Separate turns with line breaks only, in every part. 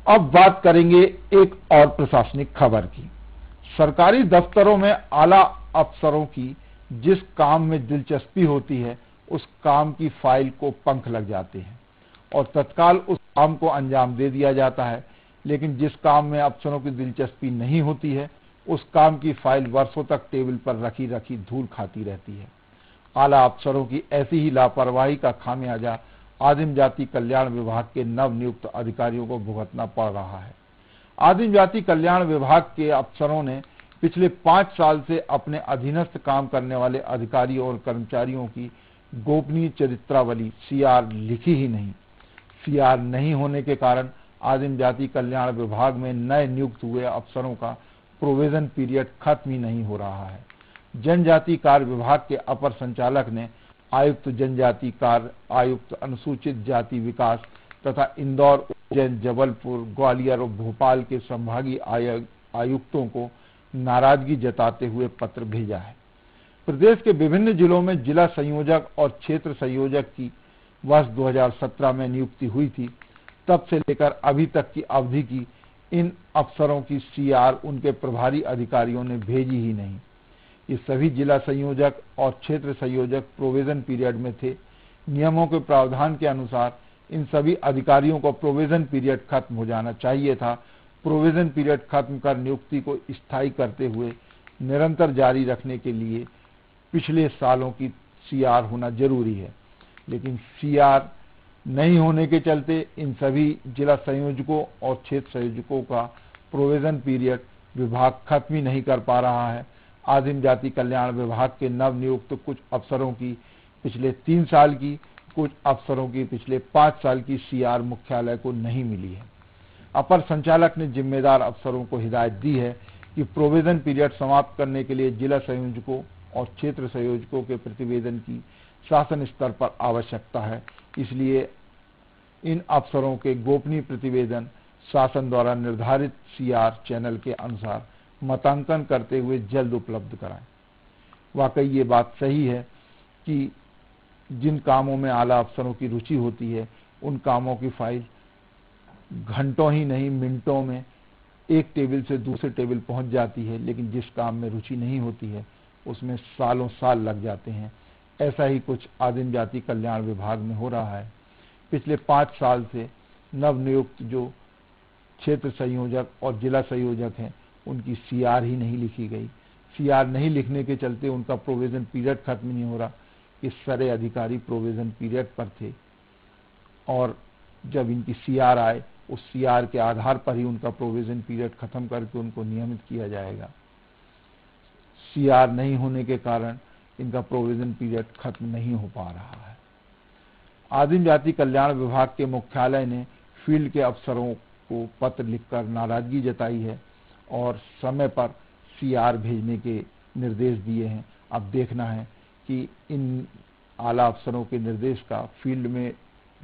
अब बात करेंगे एक और प्रशासनिक खबर की। सरकारी दफ्तरों में आला अफसरों की जिस काम में दिलचस्पी होती है उस काम की फाइल को पंख लग जाते हैं और तत्काल उस काम को अंजाम दे दिया जाता है, लेकिन जिस काम में अफसरों की दिलचस्पी नहीं होती है उस काम की फाइल वर्षों तक टेबल पर रखी रखी धूल खाती रहती है। आला अफसरों की ऐसी ही लापरवाही का खामियाजा आदिम जाति कल्याण विभाग के नवनियुक्त अधिकारियों को भुगतना पड़ रहा है। आदिम जाति कल्याण विभाग के अफसरों ने पिछले 5 साल से अपने अधीनस्थ काम करने वाले अधिकारियों और कर्मचारियों की गोपनीय चरित्रावली सीआर लिखी ही नहीं। सीआर नहीं होने के कारण आदिम जाति कल्याण विभाग में नए नियुक्त हुए अफसरों का प्रोविजन पीरियड खत्म ही नहीं हो रहा है। जनजाति कार्य विभाग के अपर संचालक ने आयुक्त जनजाति कार्य, आयुक्त अनुसूचित जाति विकास तथा इंदौर, उज्जैन, जबलपुर, ग्वालियर और भोपाल के संभागीय आयुक्तों को नाराजगी जताते हुए पत्र भेजा है। प्रदेश के विभिन्न जिलों में जिला संयोजक और क्षेत्र संयोजक की वर्ष 2017 में नियुक्ति हुई थी। तब से लेकर अभी तक की अवधि की इन अफसरों की सीआर उनके प्रभारी अधिकारियों ने भेजी ही नहीं। ये सभी जिला संयोजक और क्षेत्र संयोजक प्रोविजन पीरियड में थे। नियमों के प्रावधान के अनुसार इन सभी अधिकारियों को प्रोविजन पीरियड खत्म हो जाना चाहिए था। प्रोविजन पीरियड खत्म कर नियुक्ति को स्थायी करते हुए निरंतर जारी रखने के लिए पिछले सालों की सीआर होना जरूरी है, लेकिन सीआर नहीं होने के चलते इन सभी जिला संयोजकों और क्षेत्र संयोजकों का प्रोविजन पीरियड विभाग खत्म ही नहीं कर पा रहा है। आदिम जाति कल्याण विभाग के नवनियुक्त कुछ अफसरों की पिछले 3 साल की, कुछ अफसरों की पिछले 5 साल की सीआर मुख्यालय को नहीं मिली है। अपर संचालक ने जिम्मेदार अफसरों को हिदायत दी है कि प्रोविजन पीरियड समाप्त करने के लिए जिला संयोजकों और क्षेत्र संयोजकों के प्रतिवेदन की शासन स्तर पर आवश्यकता है। इसलिए इन अफसरों के गोपनीय प्रतिवेदन शासन द्वारा निर्धारित सीआर चैनल के अनुसार मतांकन करते हुए जल्द उपलब्ध कराएं। वाकई ये बात सही है कि जिन कामों में आला अफसरों की रुचि होती है उन कामों की फाइल घंटों ही नहीं मिनटों में एक टेबल से दूसरे टेबल पहुंच जाती है, लेकिन जिस काम में रुचि नहीं होती है उसमें सालों साल लग जाते हैं। ऐसा ही कुछ आदिम जाति कल्याण विभाग में हो रहा है। पिछले 5 साल से नवनियुक्त जो क्षेत्र संयोजक और जिला संयोजक हैं उनकी सीआर ही नहीं लिखी गई। सीआर नहीं लिखने के चलते उनका प्रोविजन पीरियड खत्म नहीं हो रहा। इस सारे अधिकारी प्रोविजन पीरियड पर थे और जब इनकी सीआर आए उस सीआर के आधार पर ही उनका प्रोविजन पीरियड खत्म करके उनको नियमित किया जाएगा। सीआर नहीं होने के कारण इनका प्रोविजन पीरियड खत्म नहीं हो पा रहा है। आदिम जाति कल्याण विभाग के मुख्यालय ने फील्ड के अफसरों को पत्र लिखकर नाराजगी जताई है और समय पर सीआर भेजने के निर्देश दिए हैं। अब देखना है कि इन आला अफसरों के निर्देश का फील्ड में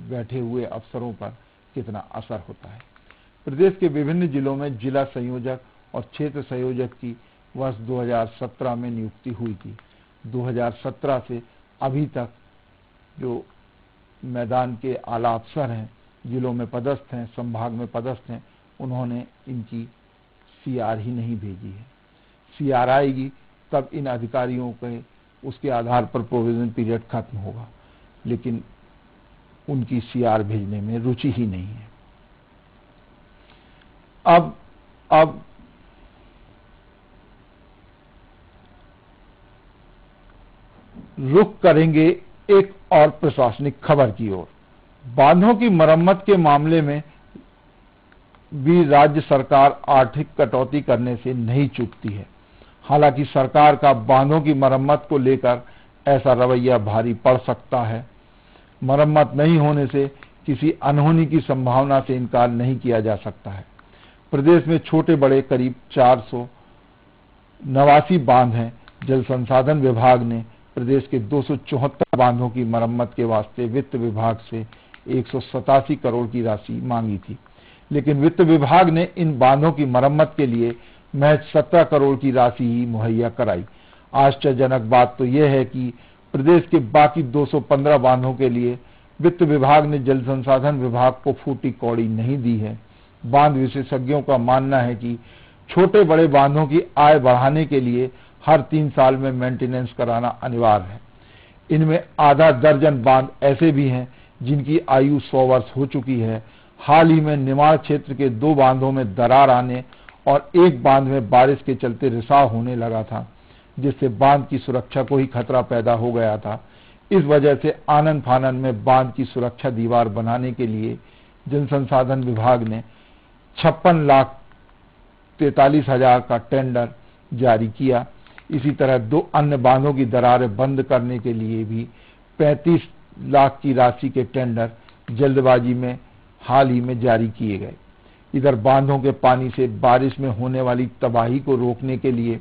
बैठे हुए अफसरों पर कितना असर होता है। प्रदेश के विभिन्न जिलों में जिला संयोजक और क्षेत्र संयोजक की वर्ष 2017 में नियुक्ति हुई थी। 2017 से अभी तक जो मैदान के आला अफसर हैं, जिलों में पदस्थ हैं, संभाग में पदस्थ हैं, उन्होंने इनकी सीआर ही नहीं भेजी है। सीआर आएगी तब इन अधिकारियों के उसके आधार पर प्रोविजन पीरियड खत्म होगा, लेकिन उनकी सीआर भेजने में रुचि ही नहीं है। अब रुख करेंगे एक और प्रशासनिक खबर की ओर। बांधों की मरम्मत के मामले में भी राज्य सरकार आर्थिक कटौती करने से नहीं चूकती है। हालांकि सरकार का बांधों की मरम्मत को लेकर ऐसा रवैया भारी पड़ सकता है। मरम्मत नहीं होने से किसी अनहोनी की संभावना से इनकार नहीं किया जा सकता है। प्रदेश में छोटे बड़े करीब 489 बांध हैं। जल संसाधन विभाग ने प्रदेश के 274 बांधों की मरम्मत के वास्ते वित्त विभाग से 187 करोड़ की राशि मांगी थी, लेकिन वित्त विभाग ने इन बांधों की मरम्मत के लिए महज 17 करोड़ की राशि ही मुहैया कराई। आश्चर्यजनक बात तो यह है कि प्रदेश के बाकी 215 बांधों के लिए वित्त विभाग ने जल संसाधन विभाग को फूटी कौड़ी नहीं दी है। बांध विशेषज्ञों का मानना है कि छोटे बड़े बांधों की आय बढ़ाने के लिए हर 3 साल में मेंटेनेंस कराना अनिवार्य है। इनमें आधा दर्जन बांध ऐसे भी हैं जिनकी आयु 100 वर्ष हो चुकी है। हाल ही में निमाड़ क्षेत्र के 2 बांधों में दरार आने और एक बांध में बारिश के चलते रिसाव होने लगा था, जिससे बांध की सुरक्षा को ही खतरा पैदा हो गया था। इस वजह से आनन फानन में बांध की सुरक्षा दीवार बनाने के लिए जल संसाधन विभाग ने 56,43,000 का टेंडर जारी किया। इसी तरह 2 अन्य बांधों की दरारें बंद करने के लिए भी 35 लाख की राशि के टेंडर जल्दबाजी में हाल ही में जारी किए गए। इधर बांधों के पानी से बारिश में होने वाली तबाही को रोकने के लिए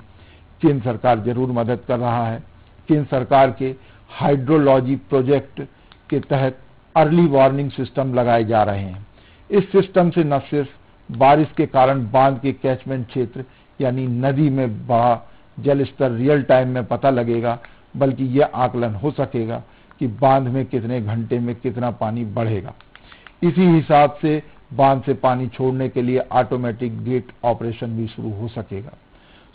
केंद्र सरकार जरूर मदद कर रहा है। केंद्र सरकार के हाइड्रोलॉजी प्रोजेक्ट के तहत अर्ली वार्निंग सिस्टम लगाए जा रहे हैं। इस सिस्टम से न सिर्फ बारिश के कारण बांध के कैचमेंट क्षेत्र यानी नदी में बढ़ा जल स्तर रियल टाइम में पता लगेगा, बल्कि यह आकलन हो सकेगा कि बांध में कितने घंटे में कितना पानी बढ़ेगा। इसी हिसाब से बांध से पानी छोड़ने के लिए ऑटोमेटिक गेट ऑपरेशन भी शुरू हो सकेगा।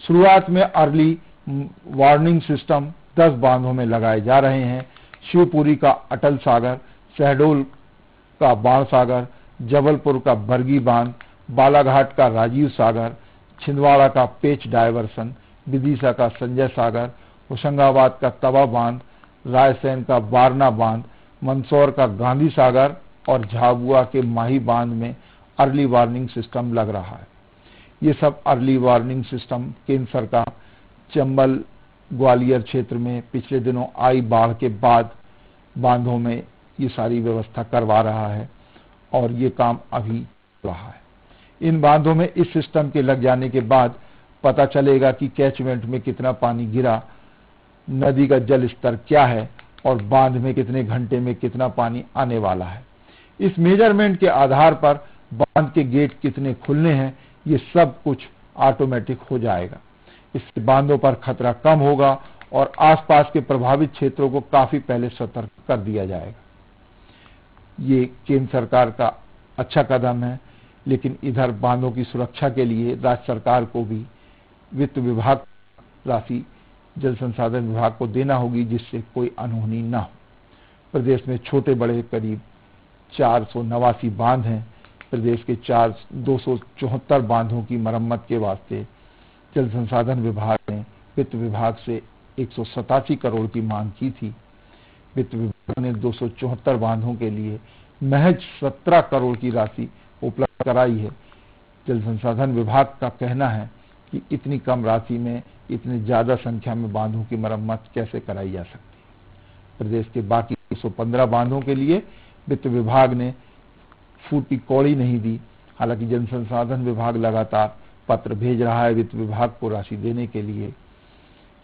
शुरुआत में अर्ली वार्निंग सिस्टम 10 बांधों में लगाए जा रहे हैं। शिवपुरी का अटल सागर, शहडोल का बाण सागर, जबलपुर का बरगी बांध, बालाघाट का राजीव सागर, छिंदवाड़ा का पेच डायवर्सन, विदिशा का संजय सागर, होशंगाबाद का तवा बांध, रायसेन का बारना बांध, मंदसौर का गांधी सागर और झाबुआ के माही बांध में अर्ली वार्निंग सिस्टम लग रहा है। ये सब अर्ली वार्निंग सिस्टम केंद्र सरकार चंबल ग्वालियर क्षेत्र में पिछले दिनों आई बाढ़ के बाद बांधों में ये सारी व्यवस्था करवा रहा है और ये काम अभी चल रहा है। इन बांधों में इस सिस्टम के लग जाने के बाद पता चलेगा कि कैचमेंट में कितना पानी गिरा, नदी का जल स्तर क्या है और बांध में कितने घंटे में कितना पानी आने वाला है। इस मेजरमेंट के आधार पर बांध के गेट कितने खुलने हैं, ये सब कुछ ऑटोमेटिक हो जाएगा। इससे बांधों पर खतरा कम होगा और आसपास के प्रभावित क्षेत्रों को काफी पहले सतर्क कर दिया जाएगा। ये केंद्र सरकार का अच्छा कदम है, लेकिन इधर बांधों की सुरक्षा के लिए राज्य सरकार को भी वित्त विभाग राशि जल संसाधन विभाग को देना होगी, जिससे कोई अनहोनी ना हो। प्रदेश में छोटे बड़े करीब 489 बांध हैं। प्रदेश के 274 बांधों की मरम्मत के वास्ते जल संसाधन विभाग ने वित्त विभाग से 187 करोड़ की मांग की थी। वित्त विभाग ने 274 बांधों के लिए महज 17 करोड़ की राशि उपलब्ध कराई है। जल संसाधन विभाग का कहना है कि इतनी कम राशि में इतनी ज्यादा संख्या में बांधों की मरम्मत कैसे कराई जा सकती है। प्रदेश के बाकी 115 बांधों के लिए वित्त विभाग ने फूटी कौड़ी नहीं दी। हालांकि जल संसाधन विभाग लगातार पत्र भेज रहा है वित्त विभाग को राशि देने के लिए।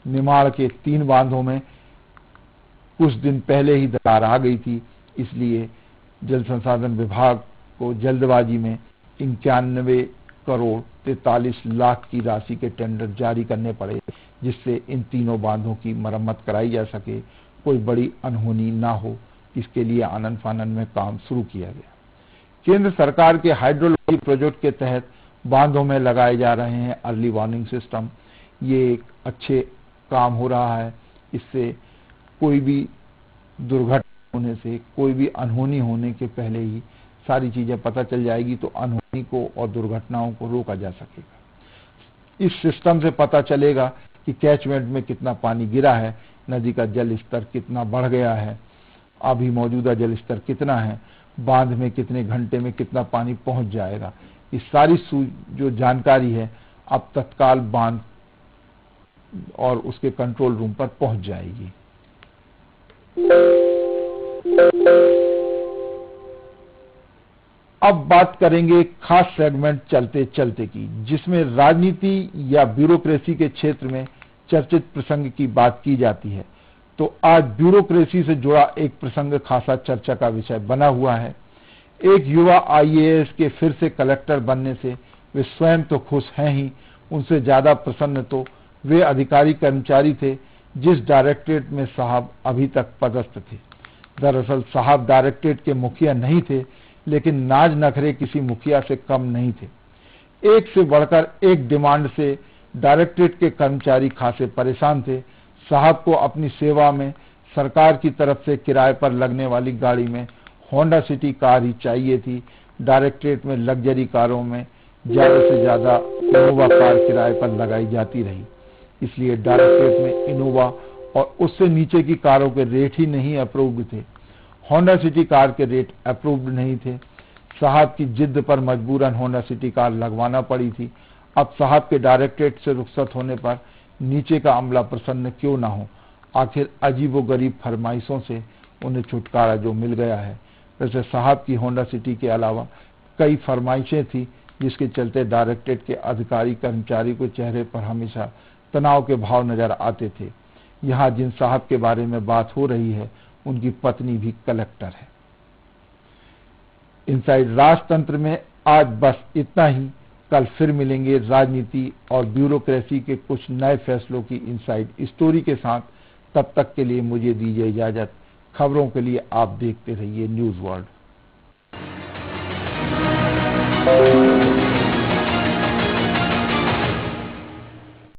निमाड़ के 3 बांधों में कुछ दिन पहले ही दरार आ गई थी, इसलिए जल संसाधन विभाग को जल्दबाजी में 91 करोड़ 43 लाख की राशि के टेंडर जारी करने पड़े, जिससे इन तीनों बांधों की मरम्मत कराई जा सके, कोई बड़ी अनहोनी ना हो। इसके लिए आनन फानन में काम शुरू किया गया। केंद्र सरकार के हाइड्रोलॉजी प्रोजेक्ट के तहत बांधों में लगाए जा रहे हैं अर्ली वार्निंग सिस्टम। ये एक अच्छे काम हो रहा है। इससे कोई भी दुर्घटना होने से, कोई भी अनहोनी होने के पहले ही सारी चीजें पता चल जाएगी, तो अनहोनी को और दुर्घटनाओं को रोका जा सकेगा। इस सिस्टम से पता चलेगा कि कैचमेंट में कितना पानी गिरा है, नदी का जल स्तर कितना बढ़ गया है, अभी मौजूदा जल स्तर कितना है, बांध में कितने घंटे में कितना पानी पहुंच जाएगा। इस सारी जो जानकारी है अब तत्काल बांध और उसके कंट्रोल रूम पर पहुंच जाएगी। अब बात करेंगे खास सेगमेंट चलते चलते की, जिसमें राजनीति या ब्यूरोक्रेसी के क्षेत्र में चर्चित प्रसंग की बात की जाती है। तो आज ब्यूरोक्रेसी से जुड़ा एक प्रसंग खासा चर्चा का विषय बना हुआ है। एक युवा आईएएस के फिर से कलेक्टर बनने से वे स्वयं तो खुश हैं ही, उनसे ज्यादा प्रसन्न तो वे अधिकारी कर्मचारी थे जिस डायरेक्टरेट में साहब अभी तक पदस्थ थे। दरअसल साहब डायरेक्टरेट के मुखिया नहीं थे, लेकिन नाज नखरे किसी मुखिया से कम नहीं थे। एक से बढ़कर एक डिमांड से डायरेक्टरेट के कर्मचारी खासे परेशान थे। साहब को अपनी सेवा में सरकार की तरफ से किराए पर लगने वाली गाड़ी में होंडा सिटी कार ही चाहिए थी। डायरेक्टरेट में लग्जरी कारों में ज्यादा से ज्यादा इनोवा कार किराए पर लगाई जाती रही, इसलिए डायरेक्टरेट में इनोवा और उससे नीचे की कारों के रेट ही नहीं अप्रूव्ड थे। होंडा सिटी कार के रेट अप्रूव्ड नहीं थे। साहब की जिद पर मजबूरन होंडा सिटी कार लगवाना पड़ी थी। अब साहब के डायरेक्टरेट से रुखसत होने पर नीचे का अमला प्रसन्न क्यों ना हो। आखिर अजीबोगरीब फरमाइशों से उन्हें छुटकारा जो मिल गया है। वैसे साहब की होंडा सिटी के अलावा कई फरमाइशें थी, जिसके चलते डायरेक्टरेट के अधिकारी कर्मचारी को चेहरे पर हमेशा तनाव के भाव नजर आते थे। यहाँ जिन साहब के बारे में बात हो रही है उनकी पत्नी भी कलेक्टर है। इनसाइड राजतंत्र में आज बस इतना ही। कल फिर मिलेंगे राजनीति और ब्यूरोक्रेसी के कुछ नए फैसलों की इनसाइड स्टोरी के साथ। तब तक के लिए मुझे दीजिए इजाजत। खबरों के लिए आप देखते रहिए न्यूज वर्ल्ड।